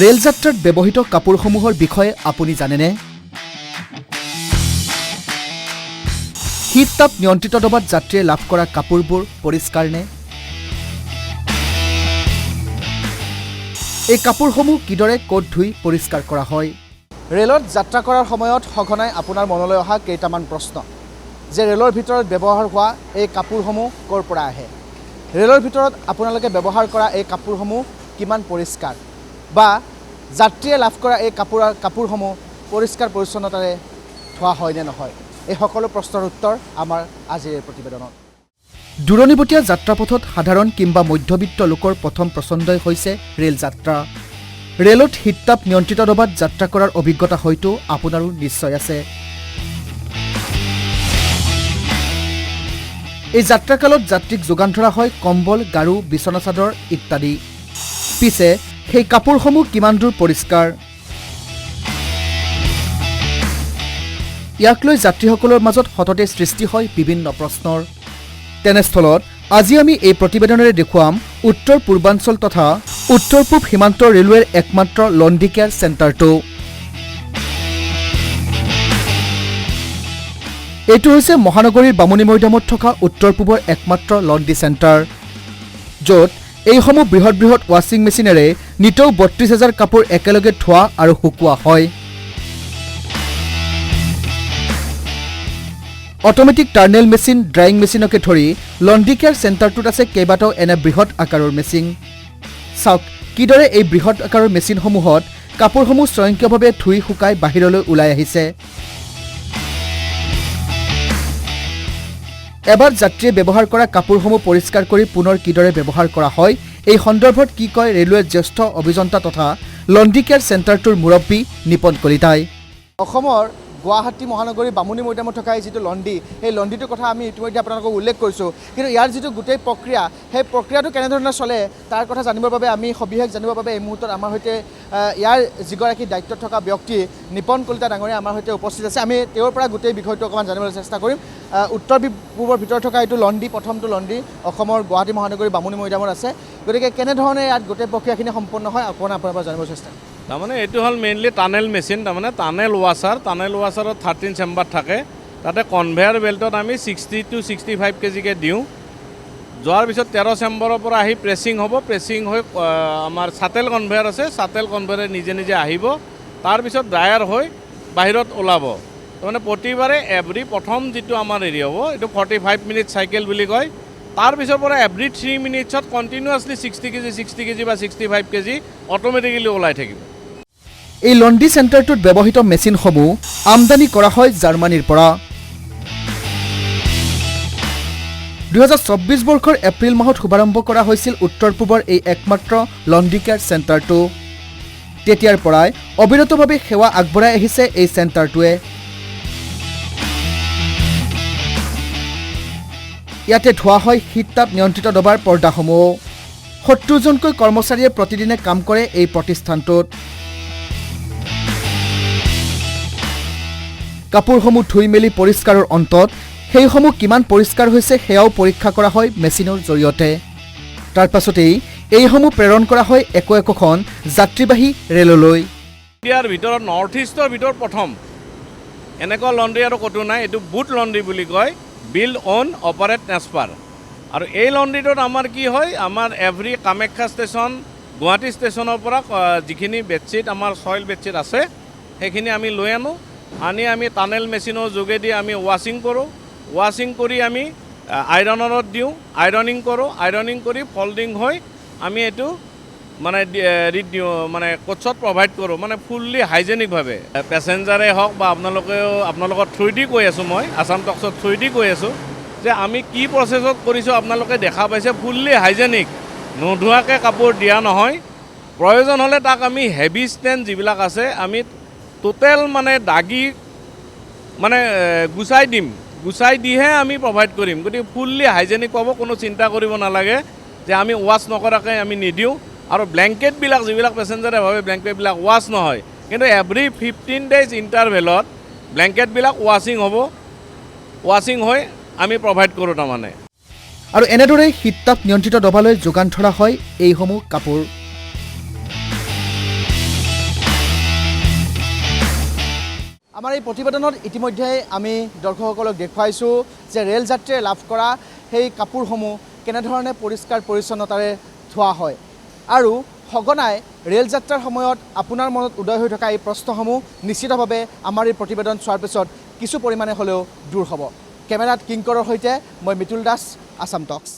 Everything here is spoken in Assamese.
ৰেল যাত্ৰাত ব্যৱহৃত কাপোৰসমূহৰ বিষয়ে আপুনি জানেনে? শীত তাপ নিয়ন্ত্ৰিত ডবাত যাত্ৰীয়ে লাভ কৰা কাপোৰবোৰ পৰিষ্কাৰ নে? এই কাপোৰসমূহ কিদৰে ক'ত ধুই পৰিষ্কাৰ কৰা হয়? ৰেলত যাত্ৰা কৰাৰ সময়ত সঘনাই আপোনাৰ মনলৈ অহা কেইটামান প্ৰশ্ন যে ৰেলৰ ভিতৰত ব্যৱহাৰ হোৱা এই কাপোৰসমূহ ক'ৰ পৰা আহে? ৰেলৰ ভিতৰত আপোনালোকে ব্যৱহাৰ কৰা এই কাপোৰসমূহ কিমান পৰিষ্কাৰ? বা যাত্ৰীয়ে লাভ কৰা এই কাপোৰসমূহ পৰিষ্কাৰ পৰিচ্ছন্নতাৰে ধোৱা হয় নে নহয়? এই সকলো প্ৰশ্নৰ উত্তৰ আমাৰ আজিৰ এই প্ৰতিবেদনত। দূৰণিবতীয়া যাত্ৰাপথত সাধাৰণ কিংবা মধ্যবিত্ত লোকৰ প্ৰথম পচন্দই হৈছে ৰেল যাত্ৰা। ৰেলত শীততাপ নিয়ন্ত্ৰিত ডবাত যাত্ৰা কৰাৰ অভিজ্ঞতা হয়তো আপোনাৰো নিশ্চয় আছে। এই যাত্ৰাকালত যাত্ৰীক যোগান ধৰা হয় কম্বল, গাৰু, বিচনা চাদৰ ইত্যাদি। পিছে সেই কাপোৰসমূহ কিমান দূৰ পৰিষ্কাৰ? ইয়াক লৈ যাত্ৰীসকলৰ মাজত সততে সৃষ্টি হয় বিভিন্ন প্ৰশ্নৰ। তেনেস্থলত আজি আমি এই প্ৰতিবেদনেৰে দেখুৱাম উত্তৰ পূৰ্বাঞ্চল তথা উত্তৰ পূব সীমান্ত ৰেলৱেৰ একমাত্ৰ লণ্ড্ৰী কেয়াৰ চেণ্টাৰটো। এইটো হৈছে মহানগৰীৰ বামুণী মৈদামত থকা উত্তৰ পূবৰ একমাত্ৰ লণ্ড্ৰী চেণ্টাৰ, য'ত এইসমূহ বৃহৎ বৃহৎ ৱাশ্বিং মেচিনেৰে নিতৌ ৩২,০০০ কাপোৰ একেলগে ধোৱা আৰু শুকোৱা হয়। অট'মেটিক টাৰ্নেল মেচিন, ড্ৰাইং মেচিনকে ধৰি লণ্ড্ৰী কেয়াৰ চেণ্টাৰটোত আছে কেইবাটাও এনে বৃহৎ আকাৰৰ মেচিন। চাওক কিদৰে এই বৃহৎ আকাৰৰ মেচিনসমূহত কাপোৰসমূহ স্বয়ংক্ৰিয়ভাৱে ধুই শুকাই বাহিৰলৈ ওলাই আহিছে। এবাৰ যাত্ৰীয়ে ব্যৱহাৰ কৰা কাপোৰসমূহ পৰিষ্কাৰ কৰি পুনৰ কিদৰে ব্যৱহাৰ কৰা হয়, এই সন্দৰ্ভত কি কয় ৰেলৱেৰ জ্যেষ্ঠ অভিযন্তা তথা লণ্ড্ৰী কেয়াৰ চেণ্টাৰটোৰ মুৰব্বী নিপন কলিতাই। অসমৰ গুৱাহাটী মহানগৰীৰ বামুণী মৈদামত থকা এই যিটো লণ্ড্ৰী, সেই লণ্ড্ৰীটোৰ কথা আমি ইতিমধ্যে আপোনালোকক উল্লেখ কৰিছোঁ। কিন্তু ইয়াৰ যিটো গোটেই প্ৰক্ৰিয়া, সেই প্ৰক্ৰিয়াটো কেনেধৰণে চলে তাৰ কথা জানিবৰ বাবে আমি সবিশেষ জানিবৰ বাবে এই মুহূৰ্তত আমাৰ সৈতে ইয়াৰ যিগৰাকী দায়িত্বত থকা ব্যক্তি নিপন কলিতা ডাঙৰীয়া আমাৰ সৈতে উপস্থিত আছে। আমি তেওঁৰ পৰা গোটেই বিষয়টো অকণমান জানিবলৈ চেষ্টা কৰিম। উত্তৰ পূবৰ ভিতৰত থকা এইটো লণ্ড্ৰী, প্ৰথমটো লণ্ড্ৰী অসমৰ গুৱাহাটী মহানগৰীৰ বামুণী মৈদামত আছে। গতিকে কেনেধৰণে ইয়াত গোটেই প্ৰক্ৰিয়াখিনি সম্পন্ন হয় অকণমান আপোনাৰ পৰা জানিব চেষ্টা কৰিম। তাৰমানে এইটো হ'ল মেইনলি টানেল মেচিন, তাৰমানে টানেল ৱাছাৰত 13 চেম্বাৰ থাকে। তাতে কনভেয়াৰ বেল্টত আমি 60 to 65 কেজিকৈ দিওঁ। যোৱাৰ পিছত 13 চেম্বাৰৰ পৰা আহি প্ৰেছিং হ'ব। প্ৰেছিং হৈ আমাৰ ছাটেল কনভেয়াৰ আছে, ছাটেল কনভেয়াৰে নিজে নিজে আহিব। তাৰপিছত ড্ৰায়াৰ হৈ বাহিৰত ওলাব। তাৰমানে প্ৰতিবাৰে প্ৰথম যিটো আমাৰ হেৰি হ'ব এইটো 45 মিনিট চাইকেল বুলি কয়। তাৰপিছৰ পৰা এভৰি 3 মিনিটছত কণ্টিনিউৱাছলি 60 কেজি বা 65 কেজি অট'মেটিকেলি ওলাই থাকিব। এই লণ্ড্ৰী চেণ্টাৰটোত ব্যৱহৃত মেচিনসমূহ আমদানি কৰা হয় জাৰ্মানীৰ পৰা। 2024 বৰ্ষৰ এপ্ৰিল মাহত শুভাৰম্ভ কৰা হৈছিল উত্তৰ পূবৰ এই একমাত্ৰ লণ্ড্ৰী কেয়াৰ চেণ্টাৰটো। তেতিয়াৰ পৰাই অবিৰতভাৱে সেৱা আগবঢ়াই আহিছে এই চেণ্টাৰটোৱে। ইয়াতে ধোৱা হয় শীততাপ নিয়ন্ত্ৰিত ডবাৰ পৰ্দাসমূহ। 70জনকৈ কৰ্মচাৰীয়ে প্ৰতিদিনে কাম কৰে এই প্ৰতিষ্ঠানটোত। কাপোৰসমূহ ধুই মেলি পৰিষ্কাৰৰ অন্তত সেইসমূহ কিমান পৰিষ্কাৰ হৈছে সেয়াও পৰীক্ষা কৰা হয় মেচিনৰ জৰিয়তে। তাৰ পাছতেই এইসমূহ প্ৰেৰণ কৰা হয় একোখন যাত্ৰীবাহী ৰেললৈ। ইণ্ডিয়াৰ ভিতৰত নৰ্থ ইষ্টৰ ভিতৰত প্ৰথম এনেকুৱা লণ্ড্ৰী আৰু ক'তো নাই। এইটো বুট লণ্ড্ৰী বুলি কয়, বিল্ড অন অপাৰেট ট্ৰেন্সফাৰ। আৰু এই লণ্ড্ৰীটোত আমাৰ কি হয়, আমাৰ এভৰি কামাখ্যা ষ্টেচন, গুৱাহাটী ষ্টেচনৰ পৰা যিখিনি বেডশ্বীট আমাৰ ছইল বেডশ্বীট আছে সেইখিনি আমি লৈ আনি আমি টানেল মেচিনৰ যোগেদি আমি ৱাশ্বিং কৰোঁ। ৱাশ্বিং কৰি আমি আইৰণত দিওঁ, আইৰনিং কৰোঁ। আইৰনিং কৰি ফল্ডিং হৈ আমি এইটো মানে মানে কোচত প্ৰভাইড কৰোঁ, মানে ফুল্লি হাইজেনিকভাৱে। পেচেঞ্জাৰে হওক বা আপোনালোকৰ থ্ৰুদি কৈ আছোঁ, মই আছাম টক্সৰ থ্ৰুদি কৈ আছোঁ যে আমি কি প্ৰচেছত কৰিছোঁ আপোনালোকে দেখা পাইছে। ফুল্লি হাইজেনিক, নোধোৱাকৈ কাপোৰ দিয়া নহয়। প্ৰয়োজন হ'লে তাক আমি হেভি ষ্টেণ্ড যিবিলাক আছে আমি টোটেল মানে দাগি মানে গুচাই দিম, গুচাই দিহে আমি প্ৰভাইড কৰিম। গতিকে ফুল্লি হাইজেনিক পাব, কোনো চিন্তা কৰিব নালাগে যে আমি ৱাছ নকৰাকৈ আমি নিদিওঁ। আৰু ব্লেংকেটবিলাক যিবিলাক পেচেঞ্জাৰে ভাবে ব্লেংকেটবিলাক ৱাছ নহয়, কিন্তু এভৰি 15 days ইণ্টাৰভেলত ব্লেংকেটবিলাক ৱাশ্বিং হ'ব। ৱাশ্বিং হৈ আমি প্ৰভাইড কৰোঁ তাৰমানে। আৰু এনেদৰে শীততাপ নিয়ন্ত্ৰিত ডবালৈ যোগান ধৰা হয় এইসমূহ কাপোৰ। আমাৰ এই প্ৰতিবেদনত ইতিমধ্যে আমি দৰ্শকসকলক দেখুৱাইছোঁ যে ৰেল যাত্ৰীয়ে লাভ কৰা সেই কাপোৰসমূহ কেনেধৰণে পৰিষ্কাৰ পৰিচ্ছন্নতাৰে ধোৱা হয় আৰু সঘনাই ৰেল যাত্ৰাৰ সময়ত আপোনাৰ মনত উদয় হৈ থকা এই প্ৰশ্নসমূহ নিশ্চিতভাৱে আমাৰ এই প্ৰতিবেদন চোৱাৰ পিছত কিছু পৰিমাণে হ'লেও দূৰ হ'ব। কেমেৰাত কিংকৰৰ সৈতে মই মিতুল দাস, আছাম টক্স।